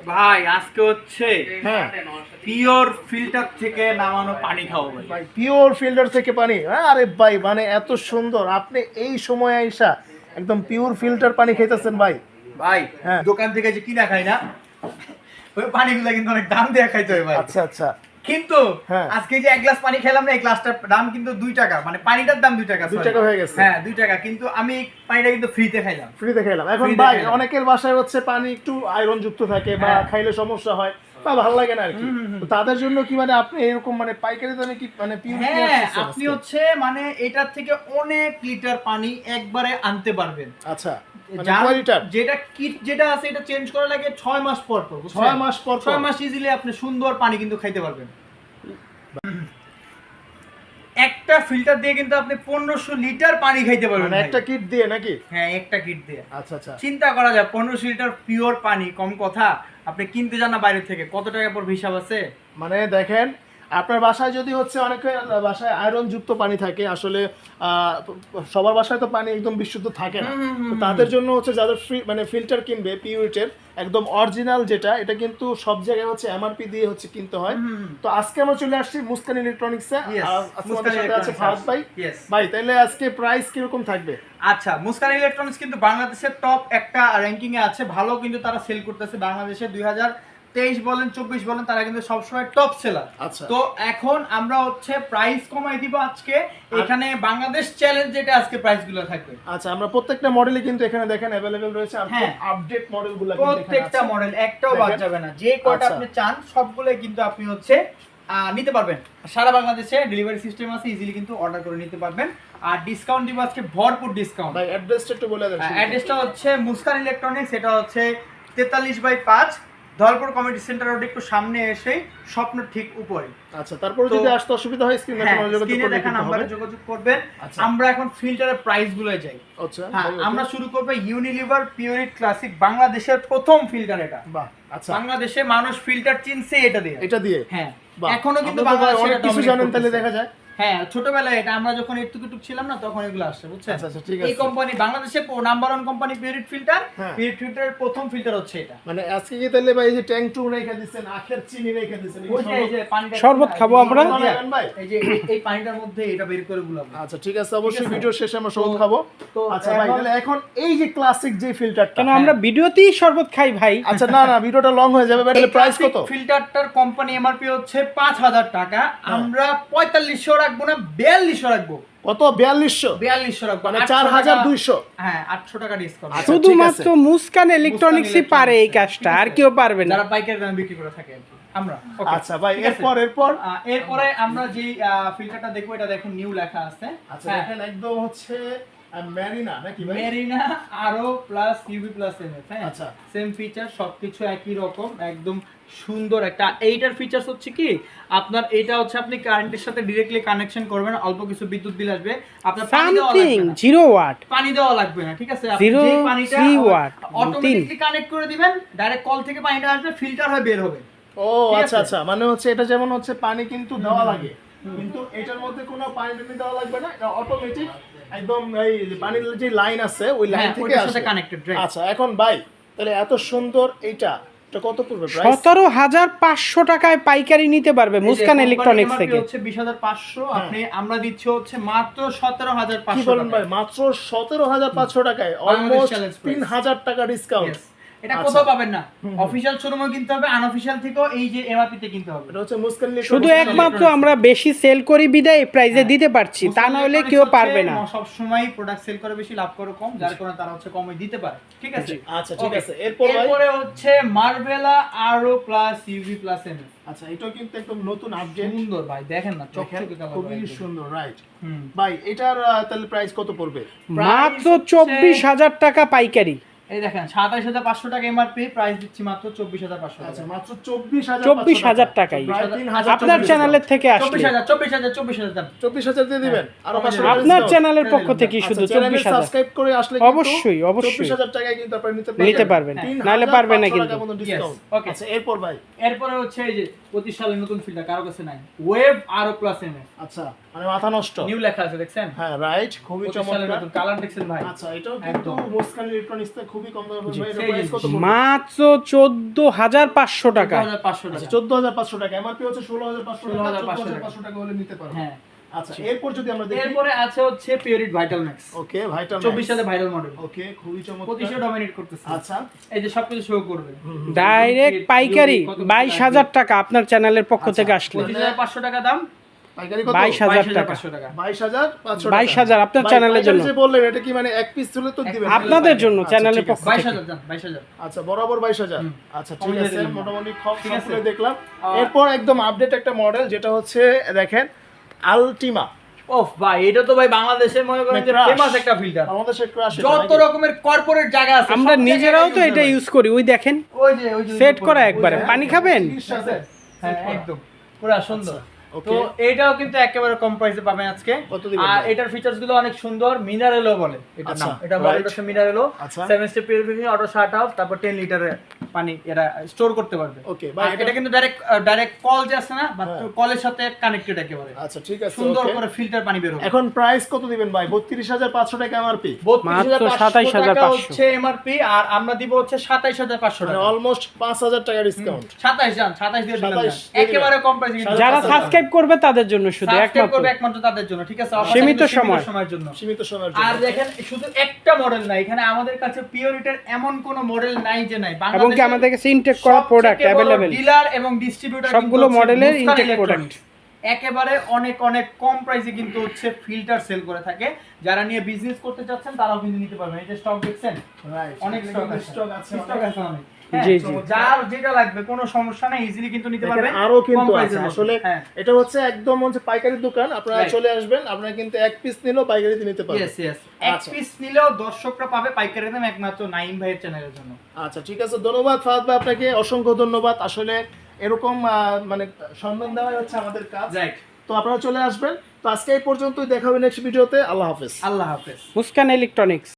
ভাই আজকে হচ্ছে হ্যাঁ পিওর ফিল্টার থেকে নামানো পানি খাবো ভাই। ভাই পিওর ফিল্টার থেকে পানি, আরে ভাই মানে এত সুন্দর, আপনি এই সময় আইসা একদম পিওর ফিল্টার পানি খাইতেছেন ভাই। ভাই হ্যাঁ। দোকান থেকে যে কিনা খাই না ওই পানিগুলো কিন্তু অনেক দাম দিয়ে খাইতে হয় ভাই। আচ্ছা আচ্ছা কিন্তু হ্যাঁ। আজকে যে এক গ্লাস পানি খেলাম না, এই গ্লাসটার দাম কিন্তু 2 টাকা, মানে পানিটার দাম 2 টাকা। 2 টাকা হয়ে গেছে। হ্যাঁ 2 টাকা, কিন্তু আমি এই পানিটা কিন্তু ফ্রিতে খাইলাম। ফ্রিতে খাইলাম। এখন ফ্রিতে ভাই খাইলাম। অনেকের বাসায় হচ্ছে পানি একটু আয়রন যুক্ত থাকে বা হ্যাঁ। খাইলে সমস্যা হয় বা ভালো লাগে না আর কি, তো তাদের জন্য কি মানে আপনি এরকম মানে পাইকারি দামে কি মানে পিওর হ্যাঁ আপনি হচ্ছে মানে এটার থেকে অনেক লিটার পানি একবারে আনতে পারবেন। আচ্ছা মানে যার- কয় লিটার? যেটা কিট যেটা আছে এটা চেঞ্জ করা লাগে 6 মাস পর পর, বুঝছেন? 6 মাস পর পর। 6 মাস ইজিলি আপনি সুন্দর পানি কিন্তু খাইতে পারবেন। একটা ফিল্টার দিয়ে কিন্তু আপনি 1500 লিটার পানি খাইতে পারবেন মানে ভাই। একটা কিট দিয়ে নাকি? হ্যাঁ একটা কিট দিয়ে। আচ্ছা আচ্ছা চিন্তা করা যায় 1500 লিটার পিওর পানি, কম কথা। আপনি কিনতে যান না বাইরে থেকে, কত টাকা পর হিসাব আছে? মানে দেখেন আপনার বাসায় যদি হচ্ছে অনেকের বাসায় আয়রন যুক্ত পানি থাকে, আসলে সবার বাসায় তো পানি একদম বিশুদ্ধ থাকে না, তো তাদের জন্য হচ্ছে যাদের মানে ফিল্টার কিনবে পিউরিটের একদম অরিজিনাল যেটা, এটা কিন্তু সব জায়গায় হচ্ছে এমআরপি দিয়ে হচ্ছে কিনতে হয়। তো আজকে আমরা চলে আসছি মুস্কান ইলেকট্রনিক্সে, Yes, আর আজকে মুস্কান আমাদের সাথে আছে Electronics ফাহাদ ভাই। Yes. ভাই তাহলে আজকে প্রাইস কিরকম থাকবে? আচ্ছা, মুস্কান ইলেকট্রনিক্স কিন্তু বাংলাদেশের টপ একটা র্যাঙ্কিং এ আছে, ভালো কিন্তু তারা সেল করতেছে বাংলাদেশে। 2023 বলেন 24 বলেন, তারা কিন্তু সবসময় টপ সেলার। আচ্ছা। তো এখন আমরা হচ্ছে প্রাইস কমাই দিব আজকে, এখানে বাংলাদেশ চ্যালেঞ্জ যেটা আজকে প্রাইস গুলো থাকবে। আচ্ছা, আমরা প্রত্যেকটা মডেলই কিন্তু এখানে দেখেন अवेलेबल রয়েছে, আর হ্যাঁ। আপডেট মডেলগুলো কিন্তু এখানে প্রত্যেকটা আছে। মডেল একটাও বাদ দেখেন। যাবে না, যে কয়টা আচ্ছা। আপনি চান সবগুলো কিন্তু আপনি হচ্ছে নিতে পারবেন। সারা বাংলাদেশে ডেলিভারি সিস্টেম আছে, ইজিলি কিন্তু অর্ডার করে নিতে পারবেন। আর ডিসকাউন্ট দিব আজকে, ভরপুর ডিসকাউন্ট। ভাই অ্যাড্রেসটা একটু বলে দেন। অ্যাড্রেসটা হচ্ছে মুস্কান ইলেকট্রনিক্স, এটা হচ্ছে 43/5 ধলপুর কমিউনিটি সেন্টার রোড, একটু সামনে এসে স্বপ্ন ঠিক উপরে। আচ্ছা, তারপরে যদি আসতে অসুবিধা হয় স্ক্রিনে হ্যাঁ, যোগাযোগ স্ক্রিনে করে দেখা দিতে নাম্বারে হবে। যোগাযোগ করবেন। আচ্ছা। আমরা এখন ফিল্টারের প্রাইস গুলো যাই। আচ্ছা, হ্যাঁ, বলুন। আমরা শুরু করব ইউনিলিভার পিওরিট ক্লাসিক, বাংলাদেশের প্রথম ফিল্টার এটা। বাহ, আচ্ছা বাংলাদেশে মানুষ ফিল্টার চিনছে এটা দিয়ে। এটা দিয়ে। হ্যাঁ, বাহ, এখনো কিন্তু আপনি তো ভাই বাংলাদেশে অনেক এটা কিছু dominate জানেন তাহলে করতেছে। দেখা যায়। হ্যাঁ, ছোটবেলায় এটা আমরা যখন একটুকুটুক ছিলাম না, তখন এগুলো আসছে, বুঝছেন? আচ্ছা, আচ্ছা, ঠিক এই আছে। কোম্পানি বাংলাদেশে নাম্বার 1 কোম্পানি পিওরিট ফিল্টার। হ্যাঁ। পিওরিট ফিল্টারের প্রথম ফিল্টার হচ্ছে এটা। মানে আজকে কি তাহলে ভাই এই যে ট্যাঙ্ক টু রেখে দিয়েছেন, আখের চিনি রেখে দিয়েছেন, ওই যে এই যে পানিটা শরবত খাবো আমরা। ভাই। এই যে এই পানিটার মধ্যে এটা বের করে গুলাবো। আচ্ছা, ঠিক আছে, অবশ্যই ঠিক আছে। ভিডিও শেষে আমরা শরবত খাবো। তো আচ্ছা ভাই, এখন- তাহলে এখন এই যে ক্লাসিক যে ফিল্টারটা, কেন আমরা ভিডিওতেই শরবত খাই ভাই? আচ্ছা না না ভিডিওটা লং হয়ে যাবে, তাহলে প্রাইস কত? ফিল্টারটার কোম্পানি এমআরপি হচ্ছে 5000 টাকা, আমরা 4500 রাখবো না, 4200 রাখবো। কত? 4200? 4200 রাখবো, মানে 800 টাকা- 4200? হ্যাঁ 800 টাকা ডিসকাউন্ট। আচ্ছা, শুধুমাত্র ঠিক আছে। মুস্কান ইলেকট্রনিক্সই পারে এই কাজটা, আর কেউ পারবে না। যারা পাইকারি দামে বিক্রি করে থাকে আর কি, আমরা। Okay, আচ্ছা ভাই, ঠিক আছে। এরপর এরপরে আমরা যে ফিল্টারটা দেখবো, এটা দেখেন নিউ লেখা আছে। আচ্ছা হ্যাঁ, দেখেন একদম হচ্ছে ম্যারিনা নাকি ভাই? মেরিনা আরো প্লাস ইউভি প্লাস এমএফ। হ্যাঁ, আচ্ছা। সেম ফিচার, সবকিছু একই রকম, একদম সুন্দর একটা। এইটার ফিচারস হচ্ছে কি, আপনার এটা হচ্ছে আপনি কারেন্টের সাথে ডাইরেক্টলি কানেকশন করবেন, অল্প কিছু বিদ্যুৎ বিল আসবে, আপনার পানি দেওয়া লাগবে সামথিং না। 0 ওয়াট। পানি দেওয়া লাগবে না, ঠিক আছে? আপনি 0 যেই পানিটা 3 ওয়াট, অটোমেটিকলি কানেক্ট করে দিবেন, ডাইরেক্ট কল থেকে পানিটা আসবে, ফিল্টার হয়ে বের হবে। ও ঠিক আচ্ছা আছে। আচ্ছা, মানে হচ্ছে এটা যেমন হচ্ছে পানি কিন্তু দেওয়া লাগে, কিন্তু এটার মধ্যে কোনো পানি দেওয়া লাগবে না, এটা অটোমেটিক একদম এই যে পানির যে লাইন আছে ওই লাইন হ্যাঁ, থেকে ওইটার সাথে আসবে। Connected right. আচ্ছা, এখন ভাই তাহলে এত সুন্দর এটা কত পড়বে প্রাইস? 17500 টাকায় পাইকারি নিতে পারবে মুস্কান ইলেকট্রনিক্স থেকে। হচ্ছে 20500, আপনি আমরা দিচ্ছি হচ্ছে মাত্র 17500 কি বলেন ভাই, মাত্র 17500 টাকায়, অলমোস্ট challenge price। 3000 টাকা ডিসকাউন্ট। এটা আচ্ছা। কোথাও পাবেন না, অফিশিয়াল শোরুমে কিনতে হবে, আনঅফিশিয়াল থেকেও এই যে এমআরপি তে কিনতে হবে। এটা হচ্ছে মুস্কান শুধু ইলেকট্রনিক্স। একমাত্র আমরা বেশি সেল করি বিদায় এই প্রাইসে দিতে পারছি, তা না হলে কেউ পারবে না। সব সময় প্রোডাক্ট সেল করে বেশি, লাভ করে কম, যার কারণে তারা হচ্ছে কমে দিতে পারে, ঠিক আছে? আচ্ছা, ঠিক Okay. আছে, এরপর ভাই? এরপরে হচ্ছে মার্ভেলা আরো প্লাস ইউভি প্লাস এমএফ। আচ্ছা, এটাও কিন্তু একদম নতুন আপডেট, সুন্দর ভাই, দেখেন না চকচকে কালার, খুবই সুন্দর, রাইট? হুম। ভাই এটার তাহলে প্রাইস কত পড়বে? মাত্র 24000 টাকা পাইকারি। এই দেখেন 27500 টাকা এমআরপি, প্রাইস দিচ্ছি মাত্র 24500 আচ্ছা, টাকা। মাত্র 24000 24000 টাকায় প্রায় 3000 আপনার চ্যানেলের থেকে আসলে 24000 দাম। 24000 দিয়ে দিবেন, আর হ্যাঁ, 500 টাকা আপনার discount। চ্যানেলের পক্ষ থেকে শুধু আচ্ছা, চ্যানেলে 24000। সাবস্ক্রাইব করে আসলে কিন্তু অবশ্যই, অবশ্যই। 24000 টাকায় কিন্তু আপনারা নিতে পারবেন, হ্যাঁ। নাহলে পারবে না 3500 কিন্তু। টাকা মতো ডিসকাউন্ট। Yes, okay. আচ্ছা, এরপর ভাই? এরপরে হচ্ছে এই যে 25 সালের নতুন ফিল্টার, কারো কাছে নাই, ওয়েভ আরো প্লাস এমএফ। আচ্ছা, মানে মাথা নষ্ট। নিউ লেখা আছে দেখছেন? হ্যাঁ রাইট, খুবই চমৎকার। কালার দেখছেন ভাই? আচ্ছা এটাও কিন্তু মুস্কান ইলেকট্রনিক্স তে খুবই কম দামে পাবেন ভাই। এর সেই প্রাইস কত? মাত্র 14500 টাকা। 14500 আচ্ছা টাকা। 14500 টাকা, এমআরপি হচ্ছে 16500 টাকা। 16500 14500 টাকা হলে নিতে পারবেন। হ্যাঁ। আচ্ছা এরপর যদি আমরা দেখি, এরপরে আছে হচ্ছে পিওরিট ভাইটাল ম্যাক্স। ওকে ভাইটাল 24 সালে ভাইরাল মডেল। ওকে খুবই চমৎকার। 2500 ডমিনেট করতেছে। আচ্ছা এই যে সবকিছু শো করবে। ডাইরেক্ট পাইকারি 22000 টাকা আপনার চ্যানেলের পক্ষ থেকে আসলে। 25500 টাকা দাম, পাইকারি কত? 22000 টাকা। 22500 টাকা। 22500 22000 আপনার ভাই, চ্যানেলের পাইকারি জন্য। যে বললেন এটা কি মানে এক পিস হলে তো দিবেন? আপনাদের জন্য আচ্ছা, চ্যানেলের ঠিক পক্ষ আছে। থেকে। 22000 দাম, 22000। আচ্ছা বরাবর 22000। আচ্ছা ঠিক কমিয়ে আছে, দিলাম। মোটামুটি ঠিক আছে। সবগুলো দেখলাম। এরপর একদম আপডেট একটা মডেল, যেটা হচ্ছে দেখেন আলটিমা। ওফ ভাই, এটা তো ভাই বাংলাদেশের মনে করেন যে Crush। ফেমাস একটা ফিল্টার। বাংলাদেশের ক্রাশ। যত রকমের কর্পোরেট জায়গা আছে আমরা সব নিজেরাও তো জায়গায় এটা use ইউজ করি। ওই দেখেন ওই যে সেট করা একবারে। পানি খাবেন? হ্যাঁ একদম পুরা সুন্দর। ওকে। তো এটাও কিন্তু একেবারে কম প্রাইসে পাবেন আজকে। কত দিবেন আর ভাই? এটার ফিচারস গুলো অনেক সুন্দর, মিনারেলও বলে এটার আচ্ছা, নাম। এটা right. মডেলটা হচ্ছে মিনারেলও। আচ্ছা। 7 step purification, auto shut of, তারপর 10 লিটারের পানি এটা স্টোর করতে পারবে। ওকে, আর এটা কিন্তু ডাইরেক্ট কল যে আছে না, বা হ্যাঁ। কলের সাথে কানেক্টেড একেবারে। আচ্ছা ঠিক আছে, সুন্দর ওকে। করে ফিল্টার পানি বের হবে। এখন প্রাইস কত দিবেন ভাই? 32500 টাকা এমআরপি, মাত্র 37500 টাকা 27500 হচ্ছে এমআরপি, আর আমরা দিব হচ্ছে 27500 মানে টাকা। অলমোস্ট 5000 টাকা ডিসকাউন্ট। 27 দিয়ে দিলাম। 27 দিয়ে একেবারে কম প্রাইসে কিন্তু যারা 5000 সাবস্ক্রাইব করবে তাদের জন্য শুধু সাবস্ক্রাইব করবে একমাত্র। একমাত্র তাদের জন্য, ঠিক আছে? অফার সীমিত কিন্তু সময়। সময়ের জন্য। সীমিত সময়ের আর জন্য। দেখেন শুধু একটা মডেল নাই, এখানে আমাদের কাছে পিওরিটার এমন কোন মডেল নাই যে নাই। এবং কি আমাদের কাছে ইনটেক করা প্রোডাক্ট अवेलेबल। ডিলার এবং ডিস্ট্রিবিউটর সবগুলো মডেলের ইনটেক প্রোডাক্ট। একেবারে অনেক অনেক কম প্রাইসে কিন্তু হচ্ছে ফিল্টার সেল করে থাকে। যারা নিয়ে বিজনেস করতে চাচ্ছেন তারাও কিন্তু নিতে পারবেন। এই যে স্টক দেখছেন, রাইট, অনেক স্টক আছে। স্টক আছে, স্টক আছে অনেক। জি, হ্যাঁ, জি। যার যেটা লাগবে কোনো সমস্যা নাই, ইজিলি কিন্তু নিতে দেখেন পারবেন। আরো কিন্তু কম আছে প্রাইসের মধ্যে। আসলে। হ্যাঁ। এটা হচ্ছে একদম হচ্ছে পাইকারি দোকান, আপনারা Right. চলে আসবেন, আপনারা কিন্তু এক পিস নিলেও পাইকারিতে নিতে পারবেন। ইয়েস ইয়েস, এক আচ্ছা। পিস নিলেও দর্শকরা পাবে পাইকারি দাম, একমাত্র নাইম ভাইয়ের চ্যানেলের জন্য। আচ্ছা ঠিক আছে, ধন্যবাদ ফাহাদ ভাই, আপনাকে অসংখ্য ধন্যবাদ। আসলে এরকম মানে সন্ধান দেওয়াই হচ্ছে আমাদের কাজ। রাইট। তো আপনারা চলে আসবেন। তো আজকে এই পর্যন্তই, দেখা হবে নেক্সট ভিডিওতে। আল্লাহ হাফেজ। আল্লাহ হাফেজ। মুস্কান ইলেকট্রনিক্স।